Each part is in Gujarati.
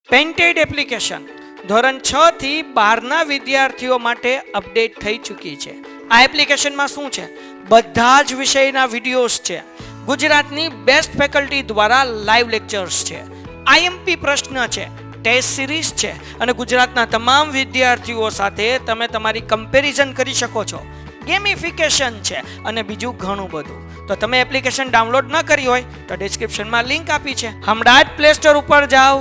પેન્ટેડ એપ્લિકેશન ધોરણ 6 થી 12ના વિદ્યાર્થીઓ માટે અપડેટ થઈ ચૂકી છે. આ એપ્લિકેશનમાં શું છે? બધા જ વિષયના વિડીયોઝ છે. ગુજરાતની બેસ્ટ ફેકલ્ટી દ્વારા લાઈવ લેક્ચર્સ છે. આઈએમપી પ્રશ્ન છે, ટેસ્ટ સિરીઝ છે અને ગુજરાતના તમામ વિદ્યાર્થીઓ સાથે તમે તમારી કમ્પેરિઝન કરી શકો છો. ગેમિફિકેશન છે અને બીજું ઘણું બધું. તો તમે એપ્લિકેશન ડાઉનલોડ ન કરી હોય તો ડિસ્ક્રિપ્શનમાં લિંક આપી છે. હમણાં જ પ્લે સ્ટોર ઉપર જાઓ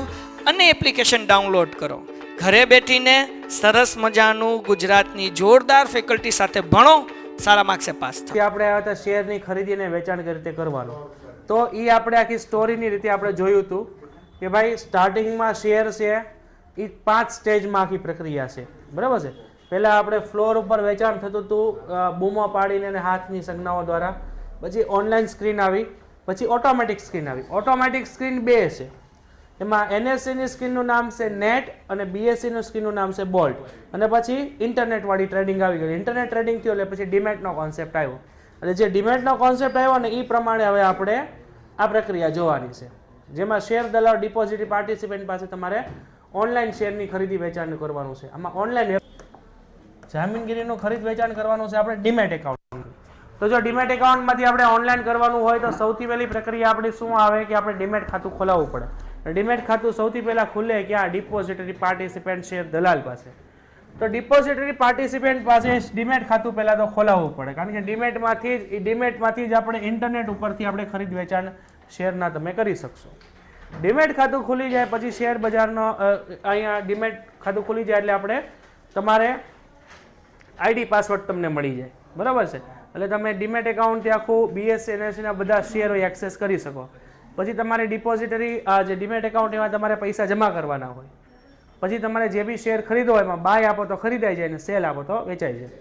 અને એપ્લિકેશન ડાઉનલોડ કરો. ઘરે બેઠીને સરસ મજાનું ગુજરાતની જોરદાર ફેકલ્ટી સાથે ભણો, સારા માર્ક્સે પાસ થાઓ. આપણે આવ્યા હતા શેરની ખરીદી અને વેચાણ કઈ રીતે કરવાનું. તો એ આપણે આખી સ્ટોરીની રીતે આપણે જોયું હતું કે ભાઈ સ્ટાર્ટિંગમાં શેર છે એ 5 સ્ટેજમાં આખી પ્રક્રિયા છે, બરાબર છે. પહેલાં આપણે ફ્લોર ઉપર વેચાણ થતું હતું બૂમો પાડીને અને હાથની સંજ્ઞાઓ દ્વારા. પછી ઓનલાઈન સ્ક્રીન આવી, પછી ઓટોમેટિક સ્ક્રીન આવી. ઓટોમેટિક સ્ક્રીન 2 છે. એમાં એનએસસીની સ્ક્રીનનું નામ છે નેટ અને બીએસસીનું સ્ક્રીનનું નામ છે બોલ્ટ. અને પછી ઇન્ટરનેટવાળી ટ્રેડિંગ આવી ગઈ. ઇન્ટરનેટ ટ્રેડિંગ થયું એટલે પછી ડીમેટનો કોન્સેપ્ટ આવ્યો. અને જે ડીમેટનો કોન્સેપ્ટ આવ્યો ને એ પ્રમાણે હવે આપણે આ પ્રક્રિયા જોવાની છે, જેમાં શેર દલાલ ડિપોઝિટરી પાર્ટિસિપન્ટ પાસે તમારે ઓનલાઈન શેરની ખરીદી વેચાણ કરવાનું છે. આમાં ઓનલાઈન જામીનગીરીનું ખરીદ વેચાણ કરવાનું છે આપણે ડીમેટ એકાઉન્ટ. તો જો ડીમેટ એકાઉન્ટમાંથી આપણે ઓનલાઈન કરવાનું હોય તો સૌથી પહેલી પ્રક્રિયા આપણી શું આવે કે આપણે ડીમેટ ખાતું ખોલાવવું પડે. ડીમેટ ખાતું સૌથી પહેલાં ખુલે ક્યાં? ડિપોઝિટરી પાર્ટિસિપન્ટ શેર દલાલ પાસે. તો ડિપોઝિટરી પાર્ટિસિપન્ટ પાસે ડીમેટ ખાતું પહેલાં તો ખોલાવવું પડે, કારણ કે ડીમેટમાંથી જ આપણે ઇન્ટરનેટ ઉપરથી આપણે ખરીદ વેચાણ શેરના તમે કરી શકશો. ડીમેટ ખાતું ખુલી જાય પછી શેર બજારનો અહીંયા ડીમેટ ખાતું ખુલી જાય એટલે આપણે તમારે આઈડી પાસવર્ડ તમને મળી જાય, બરાબર છે. એટલે તમે ડીમેટ એકાઉન્ટથી આખું બીએસસી એનએસસીના બધા શેરો એક્સેસ કરી શકો. પછી તમારે ડિપોઝિટરી જે ડીમેટ એકાઉન્ટ એમાં તમારે પૈસા જમા કરવાના હોય. પછી તમારે જે બી શેર ખરીદો હોય એમાં બાય આપો તો ખરીદાઈ જાય અને સેલ આપો તો વેચાઈ જાય.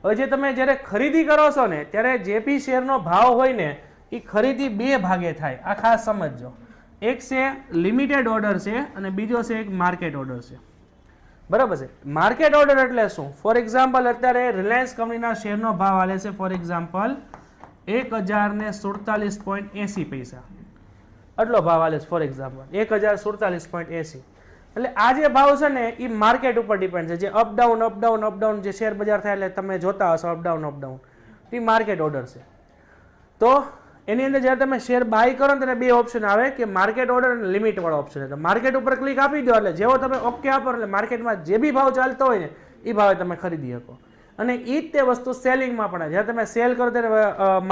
હવે જે તમે જ્યારે ખરીદી કરો છો ને ત્યારે જે બી શેરનો ભાવ હોય ને એ ખરીદી 2 ભાગે થાય. આ ખાસ સમજજો. એક છે લિમિટેડ ઓર્ડર છે અને બીજો છે એક માર્કેટ ઓર્ડર છે, બરાબર છે. માર્કેટ ઓર્ડર એટલે શું? ફોર એક્ઝામ્પલ અત્યારે રિલાયન્સ કંપનીના શેરનો ભાવ હાલે છે ફોર એક્ઝામ્પલ 1047.80 આટલો ભાવ હાલે છે ફોર એક્ઝામ્પલ 1047.80. એટલે આ જે ભાવ છે ને એ માર્કેટ ઉપર ડિપેન્ડ છે. જે અપડાઉન અપડાઉન અપડાઉન જે શેર બજાર થાય એટલે તમે જોતા હશો અપડાઉન અપડાઉન, એ માર્કેટ ઓર્ડર છે. તો એની અંદર જ્યારે તમે શેર બાય કરો ને ત્યારે 2 ઓપ્શન આવે કે માર્કેટ ઓર્ડર અને લિમિટ વાળો ઓપ્શન. તો માર્કેટ ઉપર ક્લિક આપી દો એટલે જેવો તમે ઓકે આપો એટલે માર્કેટમાં જે બી ભાવ ચાલતો હોય ને એ ભાવે તમે ખરીદી શકો. અને એ જ તે વસ્તુ સેલિંગમાં પણ જ્યારે તમે સેલ કરો ત્યારે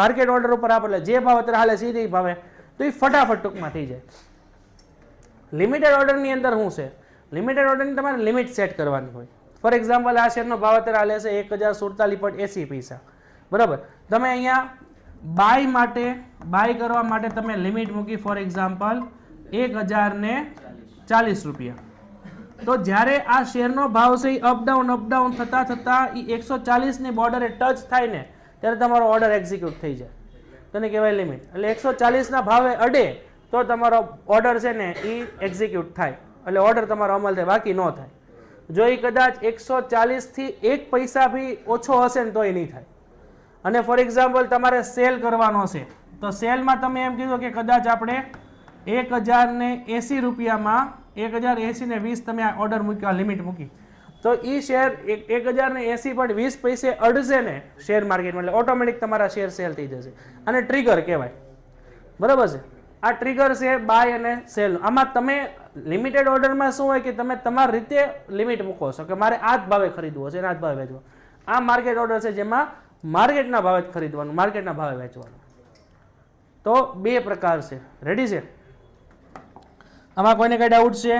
માર્કેટ ઓર્ડર ઉપર આપો એટલે જે ભાવ અત્યારે હાલે છે એ ભાવે તો એ ફટાફટ ટૂંકમાં થઈ જાય. લિમિટેડ ઓર્ડરની અંદર શું છે? લિમિટેડ ઓર્ડરની તમારે લિમિટ સેટ કરવાની હોય. ફોર એક્ઝામ્પલ આ શેરનો ભાવ અત્યારે હાલે છે 1047.80, બરાબર. તમે અહીંયા બાય કરવા માટે તમે લિમિટ મૂકી ફોર એક્ઝામ્પલ 1040 રૂપિયા. તો જ્યારે આ શેરનો ભાવ છે એ અપડાઉન થતા એ 140ની બોર્ડરે ટચ થાય ને ત્યારે તમારો ઓર્ડર એક્ઝિક્યુટ થઈ જાય. તેને કહેવાય લિમિટ. એટલે 140ના ભાવે અડે તો તમારો ઓર્ડર છે ને એ એક્ઝિક્યુટ થાય, એટલે ઓર્ડર તમારો અમલ થાય, બાકી ન થાય. જો એ કદાચ 140થી 1 પૈસા બી ઓછો હશે ને તો એ નહીં થાય. અને ફોર એક્ઝામ્પલ તમારે સેલ કરવાનો છે તો સેલમાં તમે એમ કીધું કે કદાચ આપણે 1080 રૂપિયામાં 1080.20 તમે આ ઓર્ડર મૂક્યો, લિમિટ મૂકી, તો એ શેર 1080.20 પૈસે અડશે ને શેર માર્કેટમાં એટલે ઓટોમેટિક તમારા શેર સેલ થઈ જશે. અને ટ્રિગર કહેવાય, બરાબર છે. આ ટ્રિગર છે બાય અને સેલ. આમાં તમે લિમિટેડ ઓર્ડરમાં શું હોય કે તમે તમારી રીતે લિમિટ મૂકો છો કે મારે આ જ ભાવે ખરીદવું હશે અને આ જ ભાવે વેચવું. આ માર્કેટ ઓર્ડર છે જેમાં માર્કેટના ભાવે જ ખરીદવાનું, માર્કેટના ભાવે વેચવાનું. તો 2 પ્રકાર છે. રેડી છે? આમાં કોઈને કઈ ડાઉટ છે?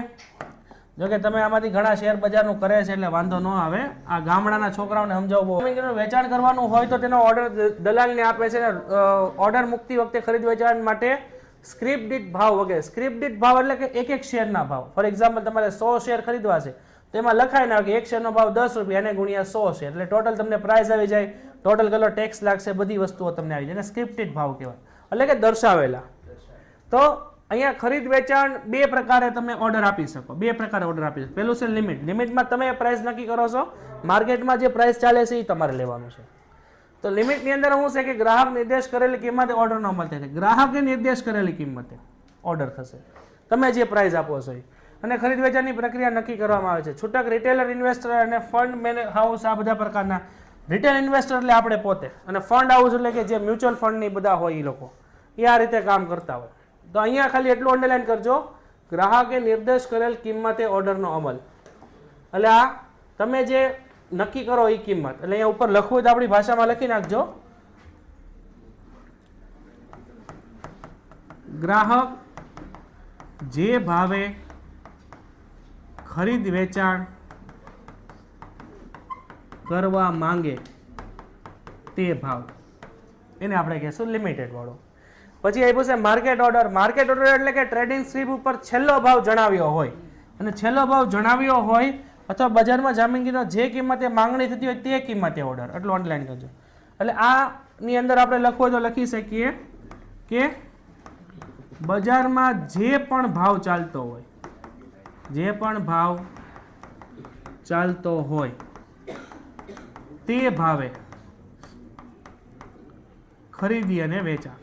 જોકે તમે આમાંથી ઘણા શેર બજારનું કરે છે એટલે વાંધો ન આવે. આ ગામડાના છોકરાઓને સમજાવવું. વેચાણ કરવાનું હોય તો તેનો ઓર્ડર દલાલને આપે છે. ઓર્ડર મૂકતી વખતે ખરીદ વેચાણ માટે સ્ક્રિપ્ટ દીઠ ભાવ વગેરે. સ્ક્રિપ્ટ દીઠ ભાવ એટલે કે એક શેરના ભાવ. ફોર એક્ઝામ્પલ તમારે 100 શેર ખરીદવા છે તો એમાં લખાય ના કે એક શેરનો ભાવ 10 રૂપિયા અને ગુણ્યા 100 શેર એટલે ટોટલ તમને પ્રાઇસ આવી જાય, ટોટલ કેટલો ટેક્સ લાગશે, બધી વસ્તુઓ તમને આવી જાય. સ્ક્રિપ્ટેડ ભાવ કહેવાય, એટલે કે દર્શાવેલા. તો અહીંયા ખરીદ વેચાણ 2 પ્રકારે તમે ઓર્ડર આપી શકો. 2 પ્રકારે ઓર્ડર આપી શકો. પહેલું છે લિમિટ. લિમિટમાં તમે પ્રાઇસ નક્કી કરો છો, માર્કેટમાં જે પ્રાઇસ ચાલે છે એ તમારે લેવાનું છે. તો લિમિટની અંદર શું છે કે ગ્રાહક નિર્દેશ કરેલી કિંમતે ઓર્ડરનો અમલ થાય છે. ગ્રાહકે નિર્દેશ કરેલી કિંમતે ઓર્ડર થશે, તમે જે પ્રાઇસ આપો છો એ. અને ખરીદ વેચાણની પ્રક્રિયા નક્કી કરવામાં આવે છે. છૂટક રિટેલર ઇન્વેસ્ટર અને ફંડ હાઉસ આ બધા પ્રકારના. રિટેલ ઇન્વેસ્ટર એટલે આપણે પોતે, અને ફંડ હાઉસ એટલે કે જે મ્યુચ્યુઅલ ફંડની બધા હોય એ લોકો, એ આ રીતે કામ કરતા હોય. તો અહીંયા ખાલી એટલું અંડરલાઈન કરજો, ગ્રાહકે નિર્દેશ કરેલ કિંમતે ઓર્ડરનો અમલ. એટલે આ તમે જે નક્કી કરો એ કિંમત, એટલે અહીંયા ઉપર લખવું તો આપણી ભાષામાં લખી નાખજો. ગ્રાહક જે ભાવે ખરીદ વેચાણ કરવા માંગે તે ભાવ, એને આપણે કહેશું લિમિટેડ વાળો. પછી આપ્યું છે માર્કેટ ઓર્ડર. માર્કેટ ઓર્ડર એટલે કે ટ્રેડિંગ સ્લિપ ઉપર છેલ્લો ભાવ જણાવ્યો હોય, અને છેલ્લો ભાવ જણાવ્યો હોય અથવા બજારમાં જામીનગીરીનો જે કિંમતે માંગણી થતી હોય તે કિંમતે ઓર્ડર. એટલું ઓનલાઈન કરજો. એટલે આની અંદર આપણે લખવું હોય તો લખી શકીએ કે બજારમાં જે પણ ભાવ ચાલતો હોય, જે પણ ભાવ ચાલતો હોય તે ભાવે ખરીદી અને વેચાણ.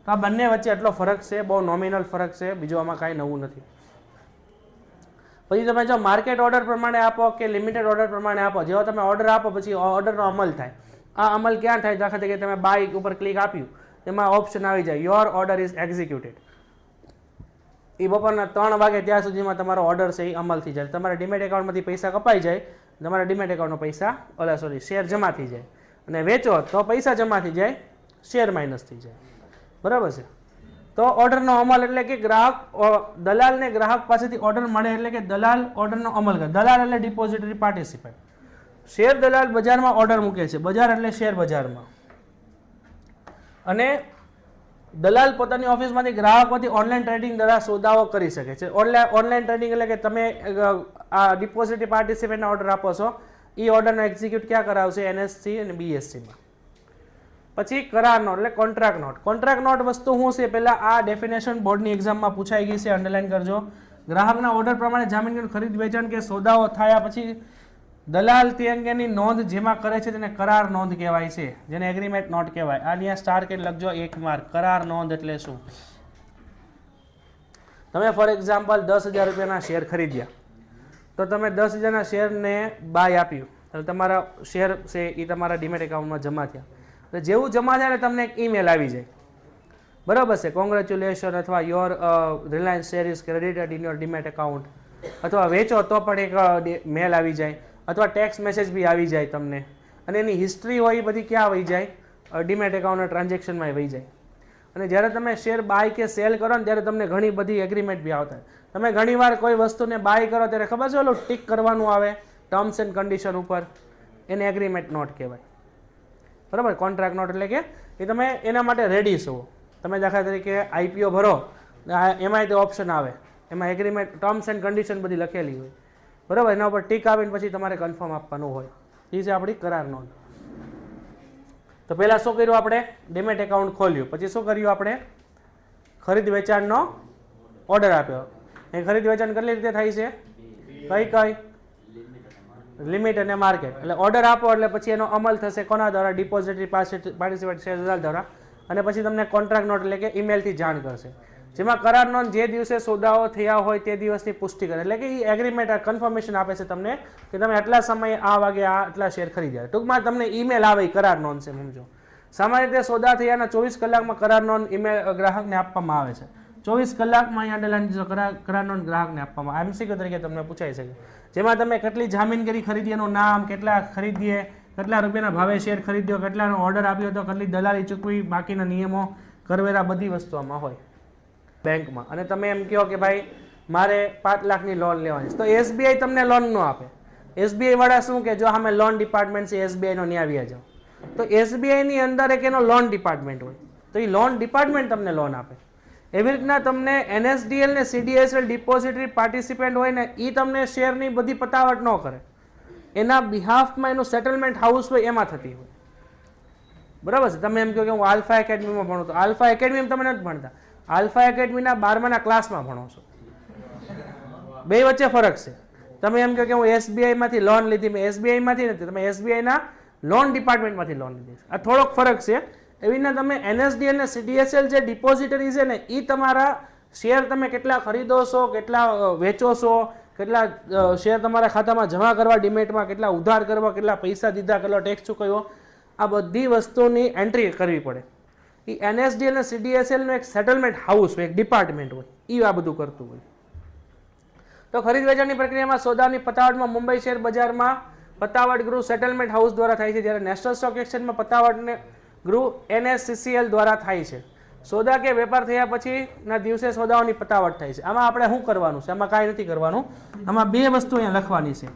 તો આ બંને વચ્ચે એટલો ફરક છે, બહુ નોમિનલ ફરક છે, બીજું આમાં કાંઈ નવું નથી. પછી તમે જો માર્કેટ ઓર્ડર પ્રમાણે આપો કે લિમિટેડ ઓર્ડર પ્રમાણે આપો, જેવો તમે ઓર્ડર આપો પછી ઓર્ડરનો અમલ થાય. આ અમલ ક્યાં થાય? દાખલા તરીકે તમે બાય ઉપર ક્લિક આપ્યું, એમાં ઓપ્શન આવી જાય યોર ઓર્ડર ઇઝ એક્ઝિક્યુટેડ. એ બપોરના 3 વાગે ત્યાં સુધીમાં તમારો ઓર્ડર છે એ અમલ થઈ જાય. તમારા ડીમેટ એકાઉન્ટમાંથી પૈસા કપાઈ જાય, તમારા ડીમેટ એકાઉન્ટનો પૈસા શેર જમા થઈ જાય. અને વેચો તો પૈસા જમા થઈ જાય, શેર માઇનસ થઈ જાય. બરાબર છે? તો ઓર્ડરનો અમલ એટલે કે ગ્રાહક દલાલને ગ્રાહક પાસેથી ઓર્ડર મળે એટલે કે દલાલ ઓર્ડરનો અમલ કરે. દલાલ એટલે ડિપોઝિટરી પાર્ટિસિપન્ટ. શેર દલાલ બજારમાં ઓર્ડર મૂકે છે. બજાર એટલે શેર બજારમાં. અને દલાલ પોતાની ઓફિસમાંથી ગ્રાહકોથી ઓનલાઈન ટ્રેડિંગ દ્વારા સોદાઓ કરી શકે છે. ઓનલાઈન ટ્રેડિંગ એટલે કે તમે આ ડિપોઝિટરી પાર્ટિસિપેન્ટના ઓર્ડર આપો છો, એ ઓર્ડરનો એક્ઝિક્યુટ ક્યાં કરાવશે? NSE અને BSEમાં. પછી કરાર નોટ એટલે કોન્ટ્રાક્ટ નોટ. કોન્ટ્રાક્ટ નોટ વસ્તુ શું છે? પહેલા આ ડેફિનેશન બોર્ડની એક્ઝામમાં પૂછાઈ ગઈ છે, અંડરલાઈન કરજો. ગ્રાહકના ઓર્ડર પ્રમાણે જામીનગીરી ખરીદ વેચાણ કે સોદાઓ થયા પછી દલાલ તે અંગેની નોંધ જેમાં કરે છે તેને કરાર નોંધ કહેવાય છે, જેને એગ્રીમેન્ટ નોટ કહેવાય. આ અહીંયા સ્ટાર કે લખજો 1 માર્ક. કરાર નોંધ એટલે શું? તમે ફોર એક્ઝામ્પલ 10,000 રૂપિયાના શેર ખરીદ્યા, તો તમે 10,000ના શેરને બાય આપ્યું, એટલે તમારા શેર છે એ તમારા ડીમેટ એકાઉન્ટમાં જમા થયા. એટલે જેવું જમા થાય એટલે તમને એક ઈમેલ આવી જાય, બરાબર છે? કોંગ્રેચ્યુલેશન, અથવા your Reliance share is credited in your demat account. અથવા વેચો તો પણ એક મેલ આવી જાય, અથવા ટેક્સ મેસેજ બી આવી જાય તમને. અને એની હિસ્ટ્રી હોય એ બધી ક્યાં વહી જાય? ડીમેટ એકાઉન્ટના ટ્રાન્ઝેક્શનમાં વહી જાય. અને જ્યારે તમે શેર બાય કે સેલ કરો ને ત્યારે તમને ઘણી બધી એગ્રીમેન્ટ બી આવતા હોય. તમે ઘણીવાર કોઈ વસ્તુને બાય કરો ત્યારે ખબર છે ઓલું ટીક કરવાનું આવે ટર્મ્સ એન્ડ કન્ડિશન ઉપર, એને એગ્રીમેન્ટ નોટ કહેવાય. બરાબર? કોન્ટ્રાક્ટ નોટ એટલે કે એ તમે એના માટે રેડી છો. તમે દાખલા તરીકે IPO ભરો, એમાંય તે ઓપ્શન આવે, એમાં એગ્રીમેન્ટ ટર્મ્સ એન્ડ કન્ડિશન બધી લખેલી હોય, બરાબર? એના ઉપર ટીક આવીને પછી તમારે કન્ફર્મ આપવાનું હોય. એ છે આપણી કરાર નોંધ. તો પહેલાં શું કર્યું આપણે? ડીમેટ એકાઉન્ટ ખોલ્યું. પછી શું કર્યું આપણે? ખરીદ વેચાણનો ઓર્ડર આપ્યો. એ ખરીદ વેચાણ કેટલી રીતે થાય છે? કઈ લિમિટ અને માર્કેટ. એટલે ઓર્ડર આપો એટલે પછી એનો અમલ થશે કોના દ્વારા? ડિપોઝિટરી પાર્ટિસિપેન્ટ શેર દલાલ દ્વારા. અને પછી તમને કોન્ટ્રાક્ટ નોટ એટલે કે ઈમેલથી જાણ કરશે, જેમાં કરાર નોંધ જે દિવસે સોદાઓ થયા હોય તે દિવસની પુષ્ટિ કરે. એટલે કે એ એગ્રીમેન્ટ કન્ફર્મેશન આપે છે તમને કે તમે આટલા સમયે આ વાગે આટલા શેર ખરીદ્યા. ટૂંકમાં તમને ઈમેલ આવે, કરાર નોંધ છે, સમજો. સામાન્ય રીતે સોદા થયાના 24 કલાકમાં કરાર નોંધ ઈમેલ ગ્રાહકને આપવામાં આવે છે. 24 કલાકમાં અહીંયા કરાર નોંધ ગ્રાહકને આપવામાં આવે. MCQ તરીકે તમને પૂછાઈ શકે, જેમાં તમે કેટલી જામીનગીરી ખરીદી, એનું નામ, કેટલા ખરીદીએ, કેટલા રૂપિયાના ભાવે શેર ખરીદ્યો, કેટલાનો ઓર્ડર આપ્યો હતો, કેટલી દલાલી ચૂકવી, બાકીના નિયમો, કરવેરા, બધી વસ્તુ આમાં હોય બેંકમાં. અને તમે એમ કહો કે ભાઈ મારે 5 લાખની લોન લેવાની છે, તો SBI તમને લોન ન આપે. SBI વાળા શું કે જો અમે લોન ડિપાર્ટમેન્ટ છે SBI નો ન્યા આવ્યા જાઓ, તો SBI ની અંદર એક એનો લોન ડિપાર્ટમેન્ટ હોય, તો એ લોન ડિપાર્ટમેન્ટ તમને લોન આપે. એવી રીતના તમને NSDL ને CDSL ડિપોઝિટરી પાર્ટિસિપેન્ટ હોય ને, એ તમને શેરની બધી પતાવટ ન કરે, એના બિહાફમાં એનું સેટલમેન્ટ હાઉસ હોય એમાં થતી હોય. બરાબર છે? તમે એમ કહો કે હું આલ્ફા એકેડમીમાં ભણું, તો આલ્ફા એકેડમીમાં તમે નથી ભણતા, આલ્ફા એકેડમીના 12માના ક્લાસમાં ભણો છો. બે વચ્ચે ફરક છે. તમે એમ કહો કે હું SBI માંથી લોન લીધી, મેં SBI માંથી નથી, તમે SBI ના લોન ડિપાર્ટમેન્ટમાંથી લોન લીધી છે. આ થોડોક ફરક છે. એવી રીતના તમે NSDL અને CDSL જે ડિપોઝિટરી છે ને, એ તમારા શેર તમે કેટલા ખરીદો છો, કેટલા વેચો છો, કેટલા શેર તમારા ખાતામાં જમા કરવા ડીમેટમાં, કેટલા ઉધાર કરવા, કેટલા પૈસા દીધા, કેટલો ટેક્સ ચૂકવ્યો, આ બધી વસ્તુની એન્ટ્રી કરવી પડે. એ એનએસડી અને સીડીએસએલનું એક સેટલમેન્ટ હાઉસ હોય, એક ડિપાર્ટમેન્ટ હોય, એ આ બધું કરતું હોય. તો ખરીદ વેચાણની પ્રક્રિયામાં સોદાની પતાવટમાં મુંબઈ શેર બજારમાં પતાવટ ગૃહ સેટલમેન્ટ હાઉસ દ્વારા થાય છે, જ્યારે નેશનલ સ્ટોક એક્સચેન્જમાં પતાવટને ગૃહ NSCCL દ્વારા થાય છે. સોદા કે વેપાર થયા પછીના દિવસે સોદાઓની પતાવટ થાય છે. આમાં આપણે શું કરવાનું છે? આમાં કાંઈ નથી કરવાનું. આમાં બે વસ્તુ અહીંયા લખવાની છે.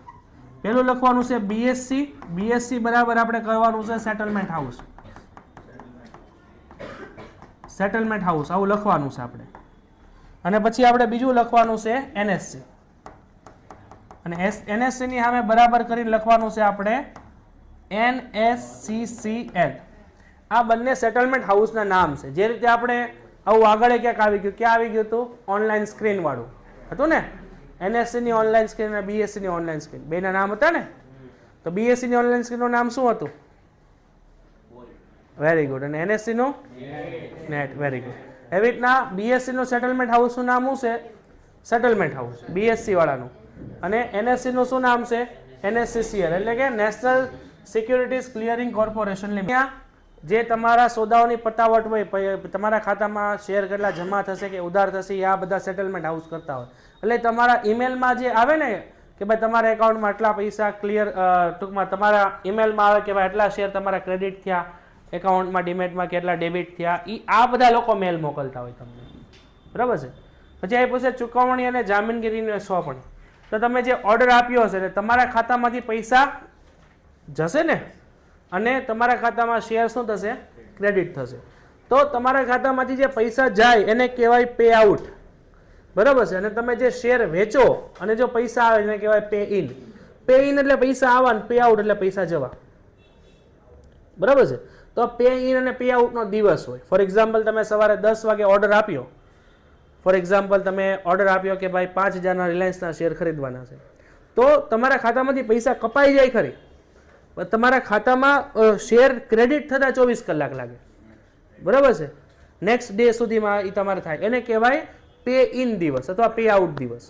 પહેલું લખવાનું છે BSc બરાબર આપણે કરવાનું છે સેટલમેન્ટ હાઉસ. સેટલમેન્ટ હાઉસ આવું લખવાનું છે આપણે. અને પછી આપણે બીજું લખવાનું છે NSC. અને NSC ની સામે બરાબર કરીને લખવાનું છે આપણે NSCCL. આ બંને સેટલમેન્ટ હાઉસના નામ છે. જે રીતે આપણે આવું આગળ ક્યાંક આવી ગયું, ક્યાં આવી ગયું હતું? ઓનલાઈન સ્ક્રીન વાળું હતું ને, NSC ની ઓનલાઈન સ્ક્રીન અને BSc ની ઓનલાઈન સ્ક્રીન, બેના નામ હતા ને. તો BSc ની ઓનલાઈન સ્ક્રીનનું નામ શું હતું? Very good. અને NSC નું નેટ. Very good. એવી રીતના BSc નું સેટલમેન્ટ હાઉસનું નામ શું છે? સેટલમેન્ટ હાઉસ, BSc વાળાનું. અને NSC નું શું નામ છે? NSCCL, એટલે કે national securities clearing corporation limited. જે તમારા સોદાઓની પતાવટ હોય, તમારા ખાતામાં શેર કેટલા જમા થશે કે ઉધાર થશે, આ બધા સેટલમેન્ટ હાઉસ કરતા હોય. એટલે તમારા ઈમેલમાં જે આવે ને કે ભાઈ તમારા એકાઉન્ટમાં આટલા પૈસા ક્લિયર, ટૂંકમાં તમારા ઈમેલમાં આવે કે ભાઈ આટલા શેર તમારા ક્રેડિટ થયા એકાઉન્ટમાં, ડીમેટમાં કેટલા ડેબિટ થયા, આ બધા લોકો મેલ મોકલતા હોય તમને. બરાબર છે. પછી એ પૂછે ચૂકવણી અને જામીનગીરીની સોંપણી. તો તમે જે ઓર્ડર આપ્યો હશે એટલે તમારા ખાતામાંથી પૈસા જશે ને, અને તમારા ખાતામાં શેર શું થશે? ક્રેડિટ થશે. તો તમારા ખાતામાંથી જે પૈસા જાય એને કહેવાય પે આઉટ. બરાબર છે. અને તમે જે શેર વેચો અને જો પૈસા આવે એને કહેવાય પે ઇન. પે ઇન એટલે પૈસા આવવા, પે આઉટ એટલે પૈસા જવા. બરાબર છે. તો પે ઇન અને પે આઉટનો દિવસ હોય. ફોર એક્ઝામ્પલ તમે સવારે 10 વાગે ઓર્ડર આપ્યો. ફોર એક્ઝામ્પલ તમે ઓર્ડર આપ્યો કે ભાઈ 5000ના રિલાયન્સના શેર ખરીદવાના છે. તો તમારા ખાતામાંથી પૈસા કપાઈ જાય ખરી, તમારા ખાતામાં શેર ક્રેડિટ થતા 24 કલાક લાગે. બરાબર છે. નેક્સ્ટ ડે સુધીમાં એ તમારે થાય. એને કહેવાય પે ઇન દિવસ અથવા પે આઉટ દિવસ.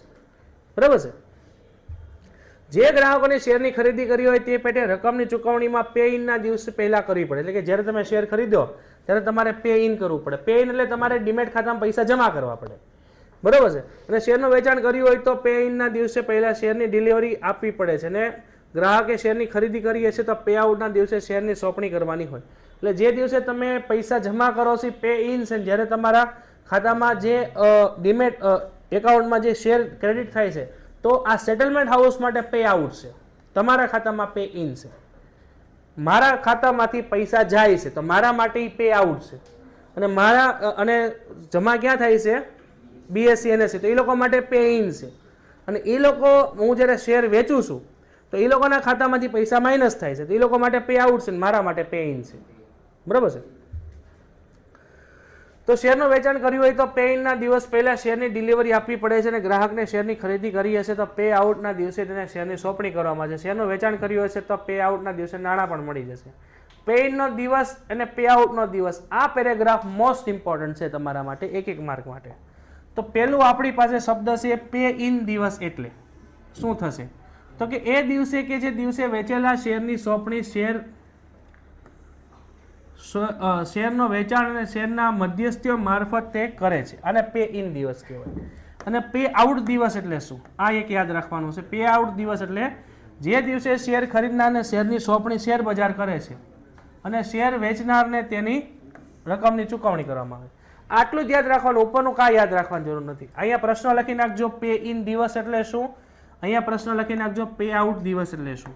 બરાબર છે. જે ગ્રાહકોને શેરની ખરીદી કરી હોય તે પેટે રકમની ચૂકવણીમાં પે ઇનના દિવસે પહેલા કરવી પડે. એટલે કે જ્યારે તમે શેર ખરીદો ત્યારે તમારે પે ઇન કરવું પડે. પે ઇન એટલે તમારે ડીમેટ ખાતામાં પૈસા જમા કરવા પડે. બરાબર છે. અને શેરનું વેચાણ કર્યું હોય તો પે ઇનના દિવસે પહેલા શેરની ડિલિવરી આપવી પડે છે. અને ગ્રાહકે શેરની ખરીદી કરી હશે તો પે આઉટના દિવસે શેરની સોંપણી કરવાની હોય. એટલે જે દિવસે તમે પૈસા જમા કરો છો પે ઇન છે, જ્યારે તમારા ખાતામાં જે ડીમેટ એકાઉન્ટમાં જે શેર ક્રેડિટ થાય છે તો આ સેટલમેન્ટ હાઉસ માટે પે આઉટ છે, તમારા ખાતામાં પે ઇન છે. મારા ખાતામાંથી પૈસા જાય છે તો મારા માટે પે આઉટ છે. અને મારા અને જમા ક્યાં થાય છે? BSc NSC. તો એ લોકો માટે પે ઇન છે. અને એ લોકો, હું જ્યારે શેર વેચું છું તો એ લોકોના ખાતામાંથી પૈસા માઇનસ થાય છે, તો એ લોકો માટે પે આઉટ છે, મારા માટે પે ઇન છે. બરાબર છે. તો શેરનું વેચાણ કર્યું હોય તો પે ઇનના દિવસ પહેલા શેરની ડિલિવરી આપવી પડે છે. અને ગ્રાહકને શેરની ખરીદી કરી હશે તો પે આઉટના દિવસે તેને શેરની સોંપણી કરવામાં આવે છે. શેરનું વેચાણ કર્યું હશે તો પે આઉટના દિવસે નાણાં પણ મળી જશે. પે ઇનનો દિવસ અને પે આઉટનો દિવસ, આ પેરેગ્રાફ મોસ્ટ ઇમ્પોર્ટન્ટ છે તમારા માટે, એક માર્ક માટે. તો પહેલું આપણી પાસે શબ્દ છે પે ઇન દિવસ. એટલે શું થશે? તો કે એ દિવસે કે જે દિવસે વેચેલા શેરની સોંપણી શેરનો વેચાણ અને શેરના મધ્યસ્થીઓ મારફત તે કરે છે, અને પે ઇન દિવસ કહેવાય. અને પે આઉટ દિવસ એટલે શું? આ એક યાદ રાખવાનું છે. પે આઉટ દિવસ એટલે જે દિવસે શેર ખરીદનારને શેરની સોંપણી શેર બજાર કરે છે અને શેર વેચનારને તેની રકમની ચૂકવણી કરવામાં આવે. આટલું જ યાદ રાખવાનું, ઉપરનું કાંઈ યાદ રાખવાની જરૂર નથી. અહીંયા પ્રશ્ન લખી નાખજો પે ઇન દિવસ એટલે શું, અહીંયા પ્રશ્ન લખી નાખજો પે આઉટ દિવસ એટલે શું.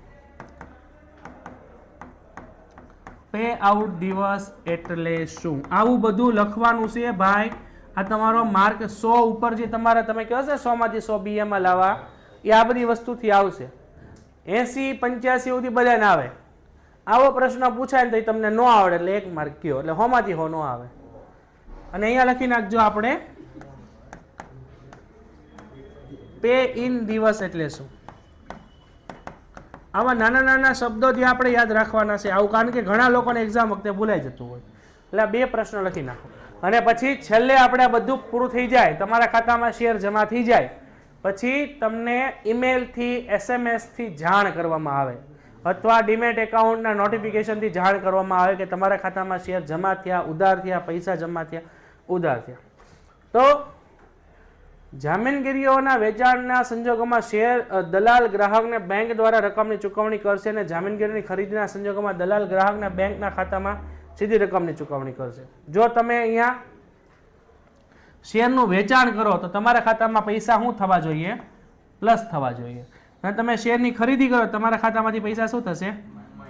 પે આઉટ દિવસ એટલે શું, આવું બધું લખવાનું છે ભાઈ. આ તમારો માર્ક 100 ઉપર જે તમારે તમે કહો છો 100 માંથી 100 બીએમાં લાવવા, એ આ બધી વસ્તુથી આવશે. 80 85 સુધી બધાને આવે. આવો પ્રશ્ન પૂછાય ને તો તમને ન આવડે એટલે 1 માર્ક કયો, એટલે 100 માંથી 100 ન આવે. અને અહીંયા લખી નાખજો આપણે પે ઇન દિવસ એટલે શું. આવા નાના નાના શબ્દોથી આપણે યાદ રાખવાના છે આવું, કારણ કે ઘણા લોકોને એક્ઝામ વખતે ભૂલાઈ જતું હોય. એટલે 2 પ્રશ્ન લખી નાખો. અને પછી છેલ્લે આપણે બધું પૂરું થઈ જાય, તમારા ખાતામાં શેર જમા થઈ જાય પછી તમને ઈમેલથી SMS થી જાણ કરવામાં આવે અથવા ડીમેટ એકાઉન્ટના નોટિફિકેશનથી જાણ કરવામાં આવે કે તમારા ખાતામાં શેર જમા થયા, ઉધાર થયા, પૈસા જમા થયા, ઉધાર થયા. તો જામીનગીરીઓના વેચાણના સંજોગોમાં શેર દલાલ ગ્રાહકને બેંક દ્વારા રકમની ચૂકવણી કરશે અને જામીનગીરીની ખરીદીના સંજોગોમાં દલાલ ગ્રાહકના બેંકના ખાતામાં સીધી રકમની ચૂકવણી કરશે. જો તમે અહીંયા શેરનું વેચાણ કરો તો તમારા ખાતામાં પૈસા શું થવા જોઈએ? પ્લસ થવા જોઈએ. અને તમે શેરની ખરીદી કરો તમારા ખાતામાંથી પૈસા શું થશે?